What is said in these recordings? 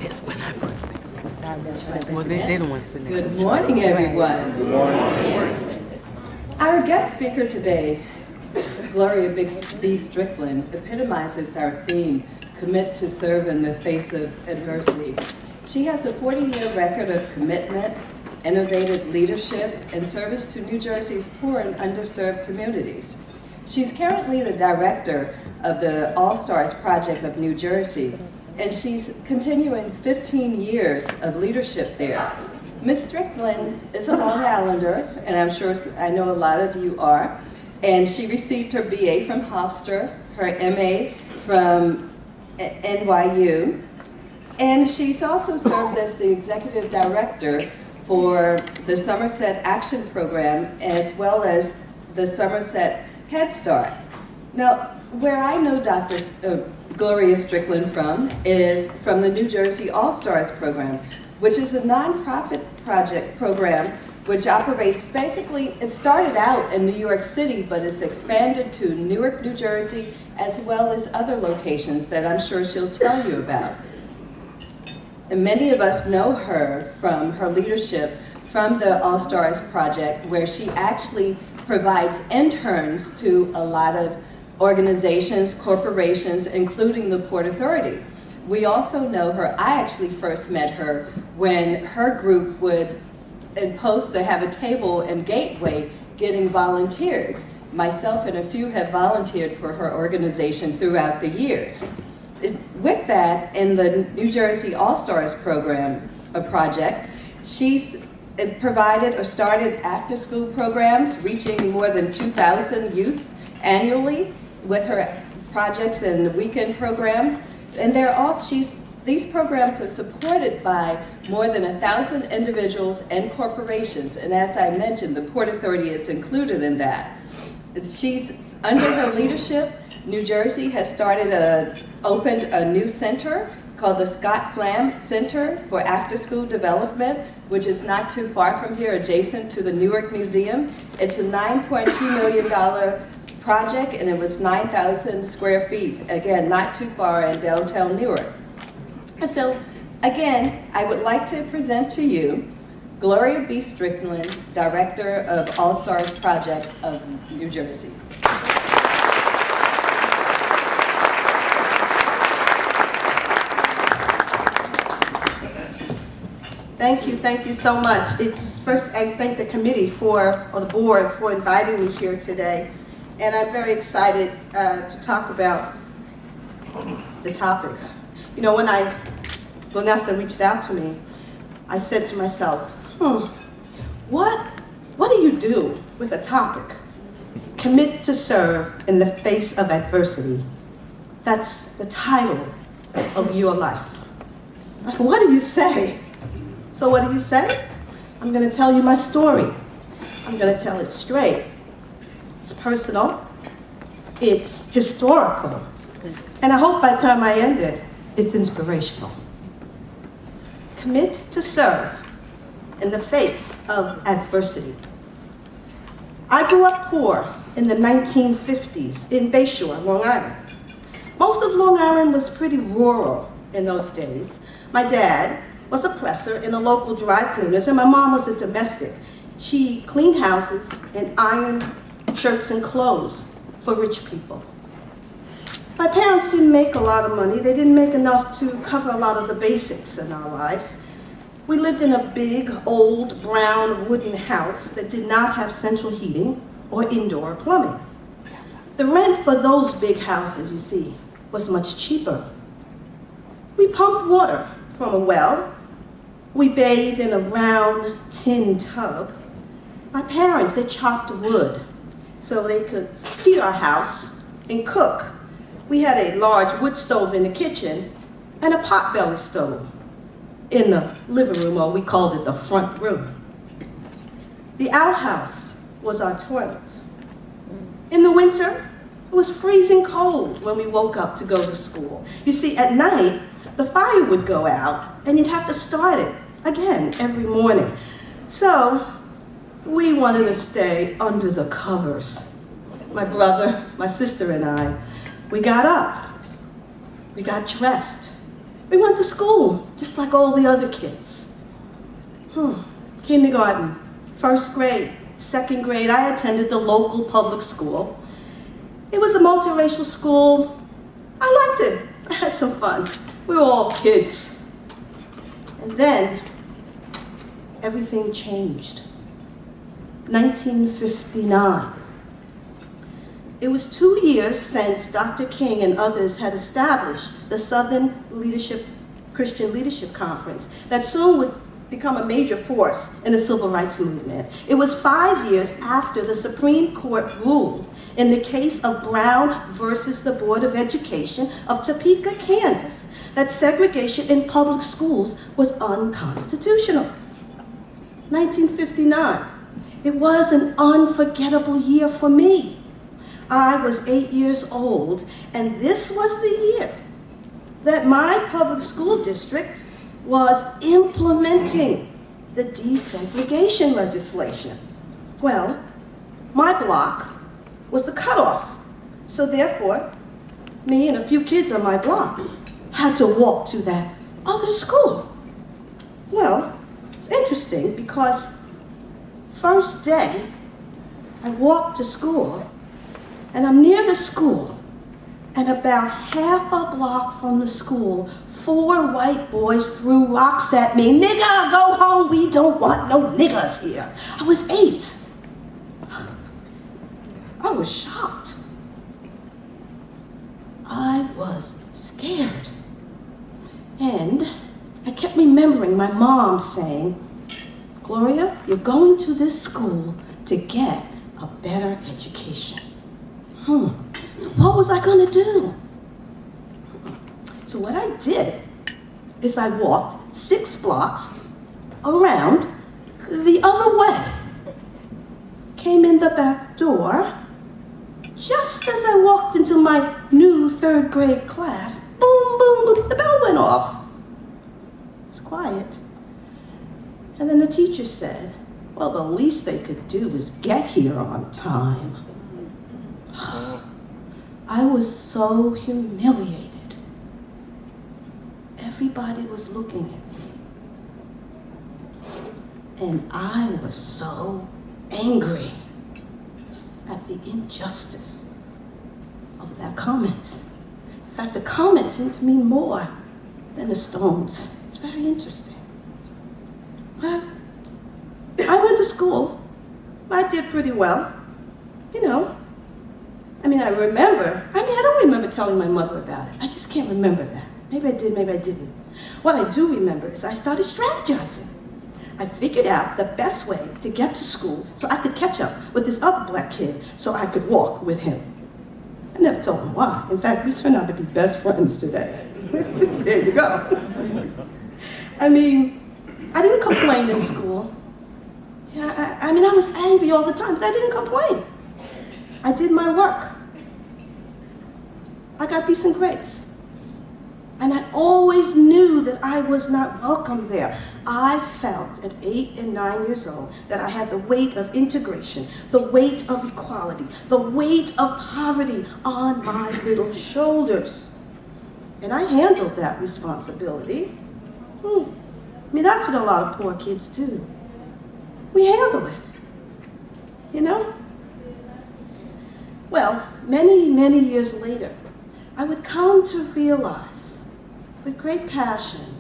Well, they don't want to sit next to Good the morning, everyone. Good morning. Our guest speaker today, Gloria B. Strickland, epitomizes our theme, commit to serve in the face of adversity. She has a 40-year record of commitment, innovative leadership, and service to New Jersey's poor and underserved communities. She's currently the director of the All-Stars Project of New Jersey, and she's continuing 15 years of leadership there. Ms. Strickland is a Long Islander, and I know a lot of you are, and she received her BA from Hofstra, her MA from NYU, and she's also served as the executive director for the Somerset Action Program, as well as the Somerset Head Start. Now, where I know Dr. Gloria Strickland from is from the New Jersey All-Stars Program, which is a nonprofit program which operates basically, it started out in New York City, but it's expanded to Newark, New Jersey, as well as other locations that I'm sure she'll tell you about. And many of us know her from her leadership from the All-Stars Project, where she actually provides interns to a lot of organizations, corporations, including the Port Authority. We also know her, I actually first met her when her group would impose to have a table in Gateway getting volunteers. Myself and a few have volunteered for her organization throughout the years. With that, in the New Jersey All-Stars Program, a project, she's provided or started after-school programs reaching more than 2,000 youth annually with her projects and weekend programs. And these programs are supported by more than 1,000 individuals and corporations. And as I mentioned, the Port Authority is included in that. Under her leadership, New Jersey has opened a new center called the Scott Flamm Center for After-School Development, which is not too far from here, adjacent to the Newark Museum. It's a $9.2 million project, and it was 9,000 square feet. Again, not too far in downtown Newark. So, again, I would like to present to you Gloria B. Strickland, Director of All-Stars Project of New Jersey. Thank you so much. First, I thank the committee or the board for inviting me here today. And I'm very excited to talk about the topic. You know, when Vanessa reached out to me, I said to myself, what do you do with a topic? Commit to serve in the face of adversity. That's the title of your life. What do you say? So what do you say? I'm going to tell you my story. I'm going to tell it straight. It's personal. It's historical. And I hope by the time I end it, it's inspirational. Commit to serve in the face of adversity. I grew up poor in the 1950s in Bayshore, Long Island. Most of Long Island was pretty rural in those days. My dad was a presser in a local dry cleaners, and my mom was a domestic. She cleaned houses and ironed shirts and clothes for rich people. My parents didn't make a lot of money. They didn't make enough to cover a lot of the basics in our lives. We lived in a big, old, brown wooden house that did not have central heating or indoor plumbing. The rent for those big houses, you see, was much cheaper. We pumped water from a well. We bathed in a round tin tub. My parents, they chopped wood so they could heat our house and cook. We had a large wood stove in the kitchen and a potbelly stove in the living room, or we called it the front room. The outhouse was our toilet. In the winter, it was freezing cold when we woke up to go to school. You see, at night, the fire would go out and you'd have to start it again every morning. So we wanted to stay under the covers. My brother, my sister, and I, we got up, we got dressed, We went to school, just like all the other kids. Kindergarten, first grade, second grade, I attended the local public school. It was a multiracial school. I liked it. I had some fun. We were all kids. And then, everything changed. 1959. It was 2 years since Dr. King and others had established the Southern Christian Leadership Conference that soon would become a major force in the civil rights movement. It was 5 years after the Supreme Court ruled in the case of Brown versus the Board of Education of Topeka, Kansas, that segregation in public schools was unconstitutional. 1959. It was an unforgettable year for me. I was 8 years old, and this was the year that my public school district was implementing the desegregation legislation. Well, my block was the cutoff, so therefore, me and a few kids on my block had to walk to that other school. Well, it's interesting because first day, I walked to school, and I'm near the school, and about half a block from the school, 4 white boys threw rocks at me. "Nigger, go home, we don't want no niggers here." I was 8. I was shocked. I was scared. And I kept remembering my mom saying, "Gloria, you're going to this school to get a better education." So what was I going to do? So what I did is I walked 6 blocks around the other way, came in the back door. Just as I walked into my new 3rd grade class, boom, boom, boom, the bell went off. It's quiet. And then the teacher said, well, the least they could do is get here on time. I was so humiliated. Everybody was looking at me. And I was so angry at the injustice of that comment. In fact, the comment seemed to mean more than the stones. It's very interesting. Well, I went to school. I did pretty well. You know, I don't remember telling my mother about it. I just can't remember that. Maybe I did, maybe I didn't. What I do remember is I started strategizing. I figured out the best way to get to school so I could catch up with this other black kid so I could walk with him. I never told him why. In fact, we turned out to be best friends today. There you go. I didn't complain in school. Yeah, I was angry all the time, but I didn't complain. I did my work. I got decent grades. And I always knew that I was not welcome there. I felt at 8 and 9 years old that I had the weight of integration, the weight of equality, the weight of poverty on my little shoulders. And I handled that responsibility. That's what a lot of poor kids do. We handle it, you know? Well, many, many years later, I would come to realize with great passion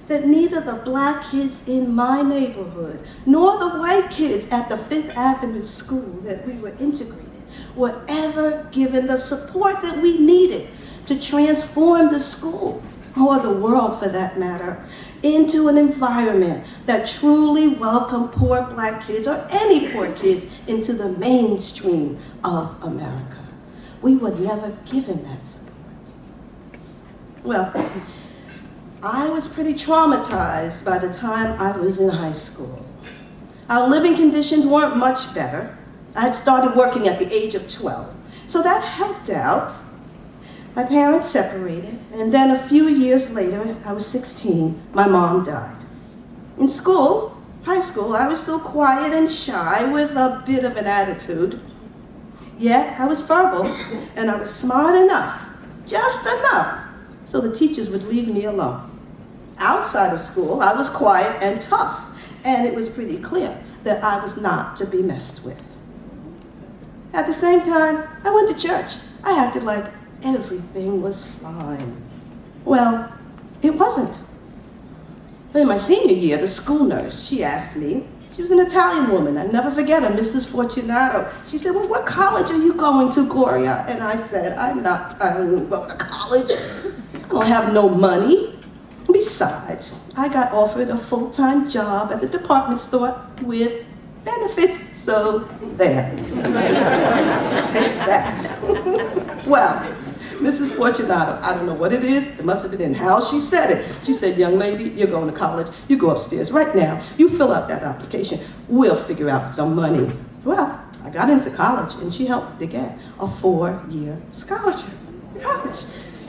that neither the black kids in my neighborhood nor the white kids at the 5th Avenue school that we were integrated were ever given the support that we needed to transform the school, or the world for that matter, into an environment that truly welcomed poor black kids or any poor kids into the mainstream of America. We were never given that support. Well, I was pretty traumatized by the time I was in high school. Our living conditions weren't much better. I had started working at the age of 12, so that helped out. My parents separated, and then a few years later, I was 16, my mom died. In school, high school, I was still quiet and shy with a bit of an attitude. Yet, I was verbal, and I was smart enough, just enough, so the teachers would leave me alone. Outside of school, I was quiet and tough, and it was pretty clear that I was not to be messed with. At the same time, I went to church. I acted like everything was fine. Well, it wasn't. But in my senior year, the school nurse, she asked me, she was an Italian woman, I'll never forget her, Mrs. Fortunato. She said, well, what college are you going to, Gloria? And I said, I'm not going to college. I don't have no money. Besides, I got offered a full-time job at the department store with benefits, so there. Take that. Well, Mrs. Fortunato, I don't know what it is. It must have been in how she said it. She said, young lady, you're going to college. You go upstairs right now. You fill out that application. We'll figure out the money. Well, I got into college, and she helped me to get a 4-year scholarship. College.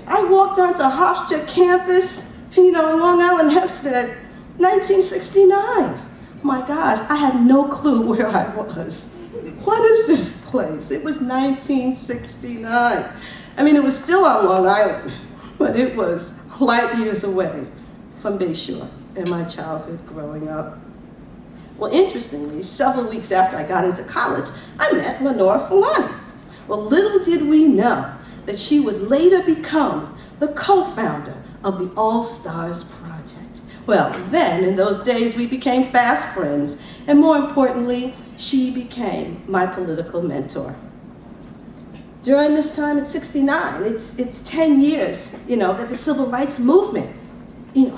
I walked onto Hofstra campus, Long Island, Hempstead, 1969. My gosh, I had no clue where I was. What is this place? It was 1969. I mean, it was still on Long Island, but it was light years away from Bayshore and my childhood growing up. Well, interestingly, several weeks after I got into college, I met Lenore Fulani. Well, little did we know that she would later become the co-founder of the All Stars Project. Well, then, in those days, we became fast friends, and more importantly, she became my political mentor. During this time at 69, it's 10 years, that the civil rights movement,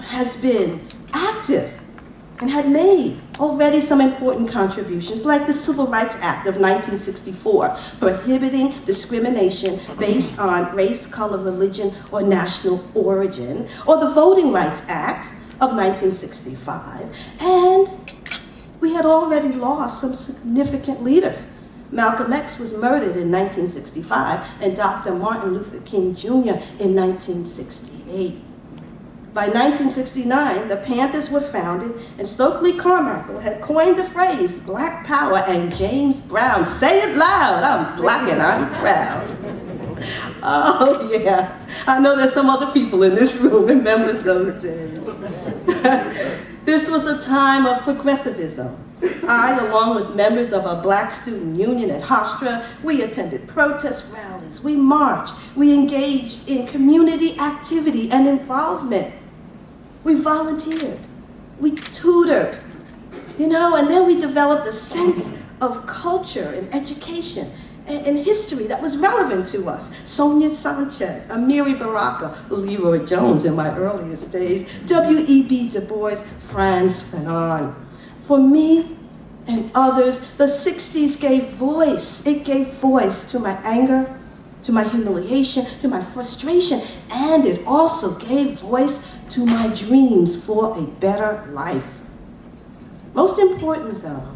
has been active and had made already some important contributions, like the Civil Rights Act of 1964, prohibiting discrimination based on race, color, religion, or national origin, or the Voting Rights Act of 1965, and we had already lost some significant leaders. Malcolm X was murdered in 1965, and Dr. Martin Luther King Jr. in 1968. By 1969, the Panthers were founded, and Stokely Carmichael had coined the phrase Black Power, and James Brown, say it loud, I'm black and I'm proud. Oh yeah, I know there's some other people in this room remembers those days. This was a time of progressivism. I, along with members of a Black student union at Hofstra, we attended protest rallies, we marched, we engaged in community activity and involvement. We volunteered, we tutored, and then we developed a sense of culture and education and history that was relevant to us. Sonia Sanchez, Amiri Baraka, Leroy Jones in my earliest days, W.E.B. Du Bois, Frantz Fanon. For me and others, the 60s gave voice. It gave voice to my anger, to my humiliation, to my frustration, and it also gave voice to my dreams for a better life. Most important though,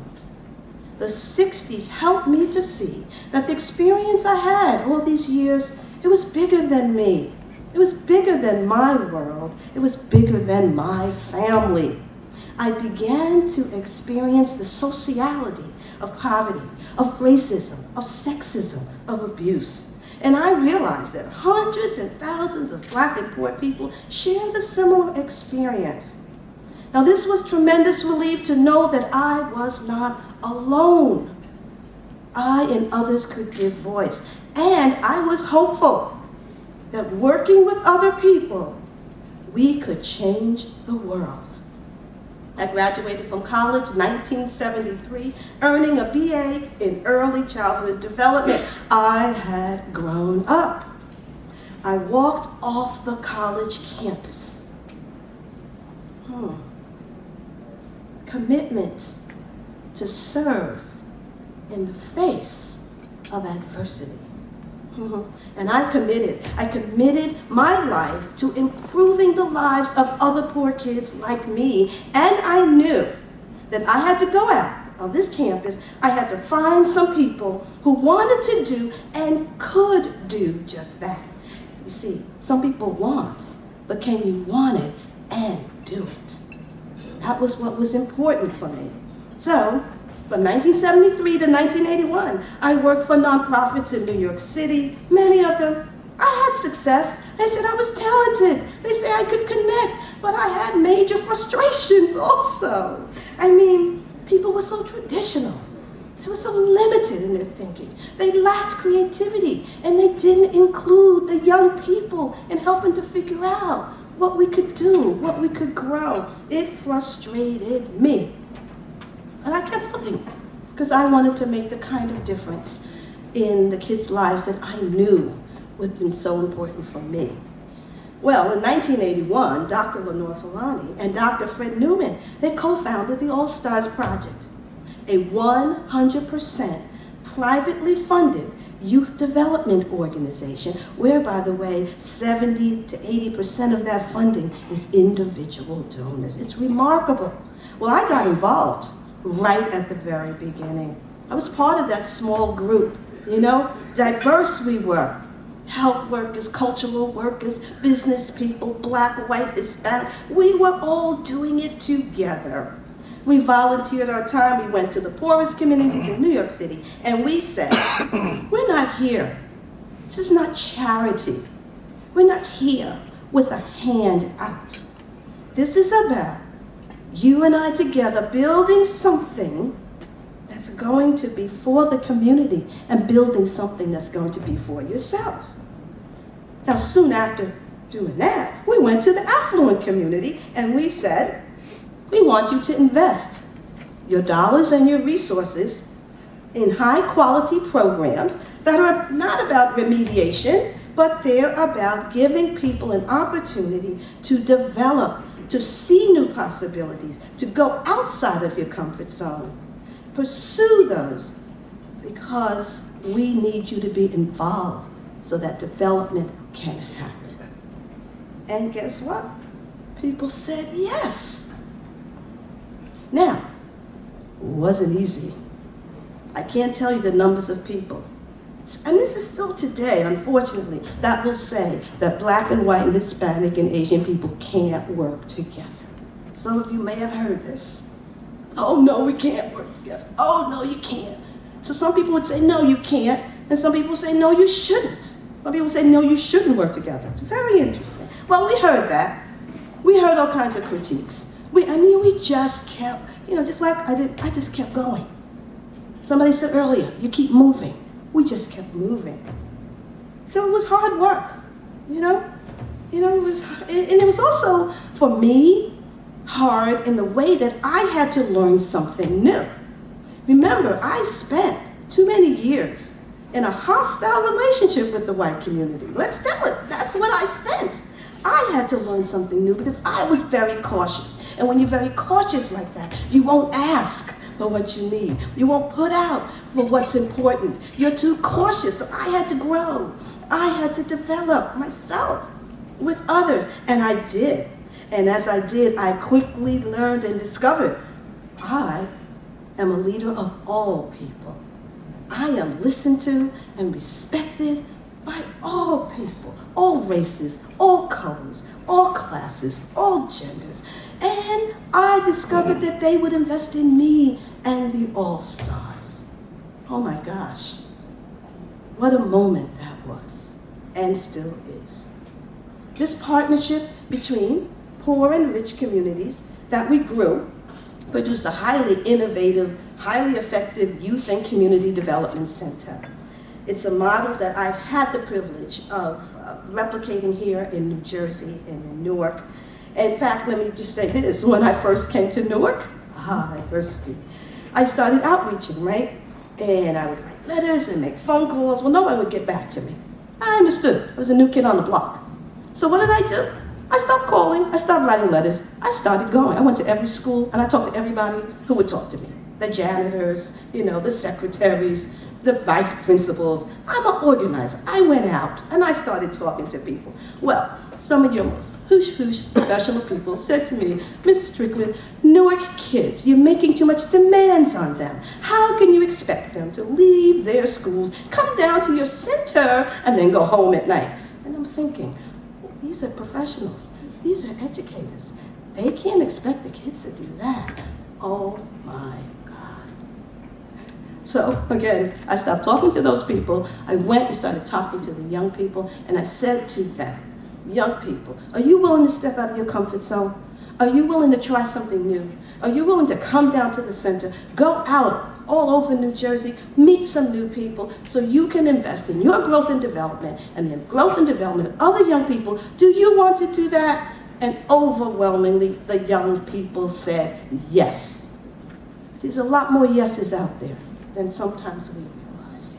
the 60s helped me to see that the experience I had all these years, it was bigger than me. It was bigger than my world. It was bigger than my family. I began to experience the sociality of poverty, of racism, of sexism, of abuse. And I realized that hundreds and thousands of Black and poor people shared a similar experience. Now, this was tremendous relief to know that I was not alone. I and others could give voice. And I was hopeful that working with other people, we could change the world. I graduated from college in 1973, earning a BA in early childhood development. I had grown up. I walked off the college campus. Commitment to serve in the face of adversity. And I committed my life to improving the lives of other poor kids like me. And I knew that I had to go out on this campus. I had to find some people who wanted to do and could do just that. You see, some people want, but can you want it and do it? That was what was important for me. So, from 1973 to 1981, I worked for nonprofits in New York City. Many of them, I had success. They said I was talented. They said I could connect, but I had major frustrations also. I mean, people were so traditional. They were so limited in their thinking. They lacked creativity, and they didn't include the young people in helping to figure out what we could do, what we could grow. It frustrated me. And I kept looking, because I wanted to make the kind of difference in the kids' lives that I knew would have been so important for me. Well, in 1981, Dr. Lenore Fulani and Dr. Fred Newman, they co-founded the All Stars Project, a 100% privately funded youth development organization, where, by the way, 70 to 80% of that funding is individual donors. It's remarkable. Well, I got involved right at the very beginning. I was part of that small group, you know, diverse we were. Health workers, cultural workers, business people, black, white, Hispanic. We were all doing it together. We volunteered our time. We went to the poorest communities in New York City, and we said, we're not here. This is not charity. We're not here with a hand out. This is about you and I together building something that's going to be for the community and building something that's going to be for yourselves. Now, soon after doing that, we went to the affluent community and we said, we want you to invest your dollars and your resources in high-quality programs that are not about remediation, but they're about giving people an opportunity to develop, to see new possibilities, to go outside of your comfort zone. Pursue those, because we need you to be involved so that development can happen. And guess what? People said yes. Now, it wasn't easy. I can't tell you the numbers of people. And this is still today, unfortunately, that will say that black and white and Hispanic and Asian people can't work together. Some of you may have heard this. Oh, no, we can't work together. Oh, no, you can't. So some people would say, no, you can't. And some people say, no, you shouldn't. Some people say, no, you shouldn't work together. It's very interesting. Well, we heard that. We heard all kinds of critiques. We just kept, just like I just kept going. Somebody said earlier, you keep moving. We just kept moving. So it was hard work, it was also, for me, hard in the way that I had to learn something new. Remember, I spent too many years in a hostile relationship with the white community. Let's tell it, that's what I spent. I had to learn something new because I was very cautious. And when you're very cautious like that, you won't ask for what you need. You won't put out for what's important. You're too cautious, so I had to grow. I had to develop myself with others, and I did. And as I did, I quickly learned and discovered I am a leader of all people. I am listened to and respected by all people, all races, all colors, all classes, all genders. And I discovered that they would invest in me and the All-Stars. Oh my gosh, what a moment that was, and still is. This partnership between poor and rich communities that we grew produced a highly innovative, highly effective youth and community development center. It's a model that I've had the privilege of replicating here in New Jersey and in Newark. In fact, let me just say this, when I first came to Newark, adversity, I started outreaching, right? And I would write letters and make phone calls. Well, no one would get back to me. I understood. I was a new kid on the block. So what did I do? I stopped calling. I stopped writing letters. I started going. I went to every school, and I talked to everybody who would talk to me. The janitors, the secretaries, the vice principals. I'm an organizer. I went out, and I started talking to people. Well, some of your most hoosh-hoosh professional people said to me, Ms. Strickland, Newark kids, you're making too much demands on them. How can you expect them to leave their schools, come down to your center, and then go home at night? And I'm thinking, these are professionals. These are educators. They can't expect the kids to do that. Oh my God. So again, I stopped talking to those people. I went and started talking to the young people, and I said to them, young people, are you willing to step out of your comfort zone? Are you willing to try something new? Are you willing to come down to the center, go out all over New Jersey, meet some new people so you can invest in your growth and development and the growth and development of other young people? Do you want to do that? And overwhelmingly, the young people said yes. There's a lot more yeses out there than sometimes we realize.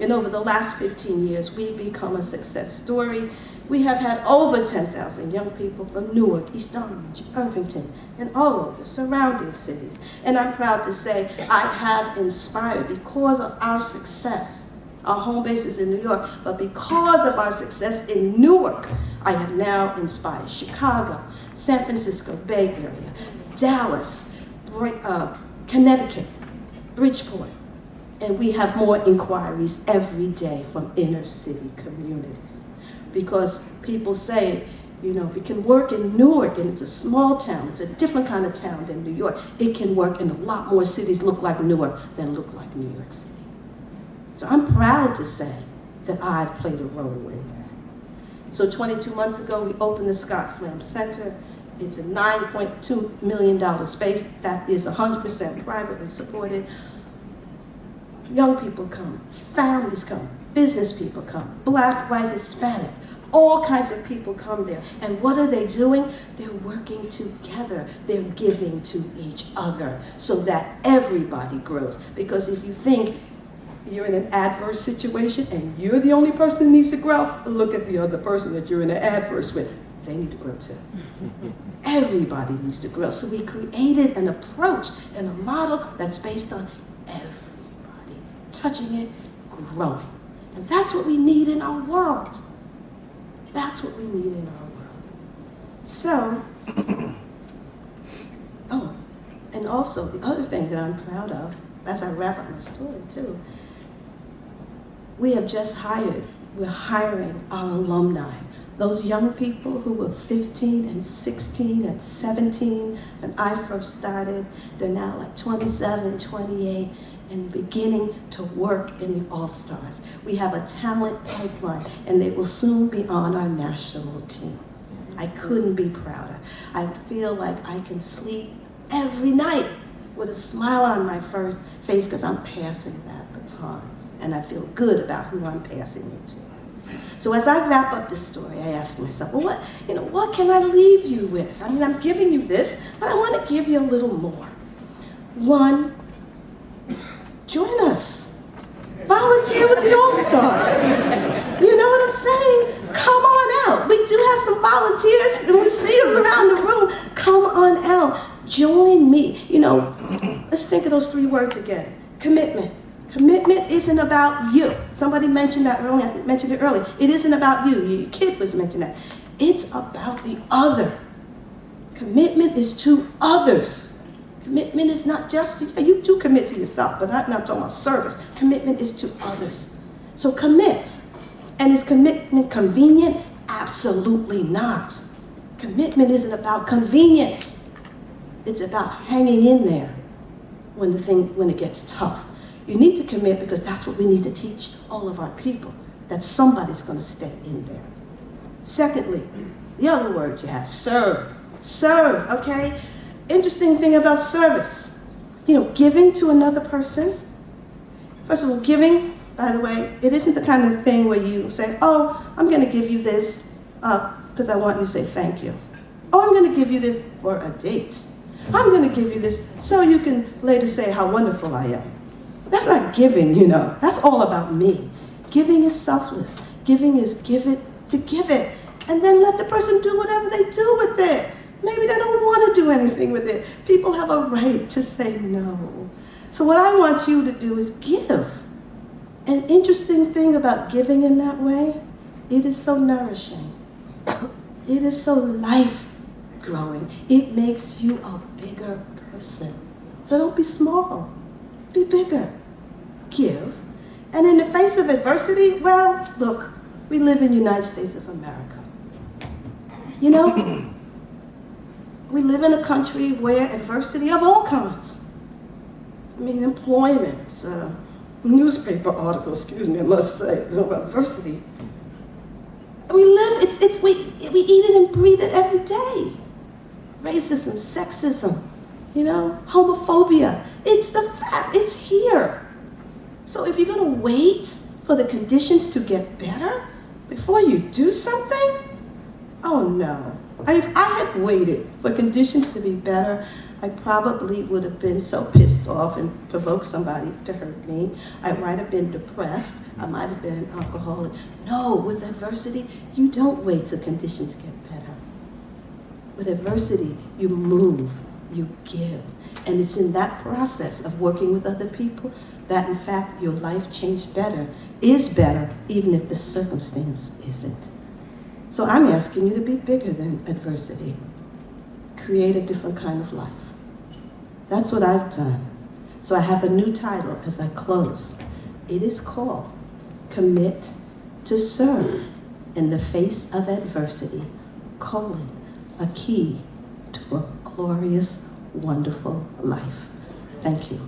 And over the last 15 years, we've become a success story. We have had over 10,000 young people from Newark, East Orange, Irvington, and all over surrounding cities. And I'm proud to say I have inspired, because of our success. Our home base is in New York, but because of our success in Newark, I have now inspired Chicago, San Francisco Bay Area, Dallas, Connecticut, Bridgeport. And we have more inquiries every day from inner city communities. Because people say, you know, if it can work in Newark, and it's a small town, it's a different kind of town than New York, it can work in a lot more cities look like Newark than look like New York City. So I'm proud to say that I've played a role in that. So 22 months ago, we opened the Scott Flamm Center. It's a $9.2 million space that is 100% privately supported. Young people come, families come, business people come, Black, white, Hispanic, all kinds of people come there. And what are they doing? They're working together. They're giving to each other so that everybody grows. Because if you think you're in an adverse situation and you're the only person who needs to grow, look at the other person that you're in an adverse with. They need to grow too. Everybody needs to grow. So we created an approach and a model that's based on everybody touching it, growing. And that's what we need in our world. That's what we need in our world. So, and also the other thing that I'm proud of, as I wrap up my story too, we have just hired, we're hiring our alumni. Those young people who were 15 and 16 and 17 when I first started, they're now like 27, 28, and beginning to work in the All-Stars. We have a talent pipeline, and they will soon be on our national team. I couldn't be prouder. I feel like I can sleep every night with a smile on my face because I'm passing that baton, and I feel good about who I'm passing it to. So as I wrap up this story, I ask myself, well, what can I leave you with? I mean, I'm giving you this, but I want to give you a little more. One, join us. Volunteer with the All-Stars. You know what I'm saying? Come on out. We do have some volunteers, and we see them around the room. Come on out. Join me. You know, let's think of those three words again. Commitment. Commitment isn't about you. Somebody mentioned that earlier. I mentioned it earlier. It isn't about you. Your kid was mentioning that. It's about the other. Commitment is to others. Commitment is not just to you. You do commit to yourself, but I'm not talking about service. Commitment is to others. So commit. And is commitment convenient? Absolutely not. Commitment isn't about convenience. It's about hanging in there when it gets tough. You need to commit because that's what we need to teach all of our people, that somebody's going to stay in there. Secondly, the other word you have, serve. Serve, okay? Interesting thing about service. You know, giving to another person. First of all, giving, by the way, it isn't the kind of thing where you say, oh, I'm going to give you this because I want you to say thank you. Oh, I'm going to give you this for a date. I'm going to give you this so you can later say how wonderful I am. That's not giving, you know. That's all about me. Giving is selfless. Giving is give it to give it. And then let the person do whatever they do with it. Maybe they don't want to do anything with it. People have a right to say no. So what I want you to do is give. An interesting thing about giving in that way, it is so nourishing. It is so life-growing. It makes you a bigger person. So don't be small. Be bigger. Give. And in the face of adversity, well, look, we live in the United States of America. You know, we live in a country where adversity of all kinds, I mean, employment, newspaper articles, I must say, adversity. We live, we eat it and breathe it every day. Racism, sexism, homophobia. It's the fact, it's here. So if you're gonna wait for the conditions to get better before you do something, oh no. If I had waited for conditions to be better, I probably would have been so pissed off and provoked somebody to hurt me. I might have been depressed. I might have been an alcoholic. No, with adversity, you don't wait till conditions get better. With adversity, you move, you give. And it's in that process of working with other people that, in fact, your life changed better, is better, even if the circumstance isn't. So I'm asking you to be bigger than adversity. Create a different kind of life. That's what I've done. So I have a new title as I close. It is called Commit to Serve in the Face of Adversity, a key to a glorious, wonderful life. Thank you.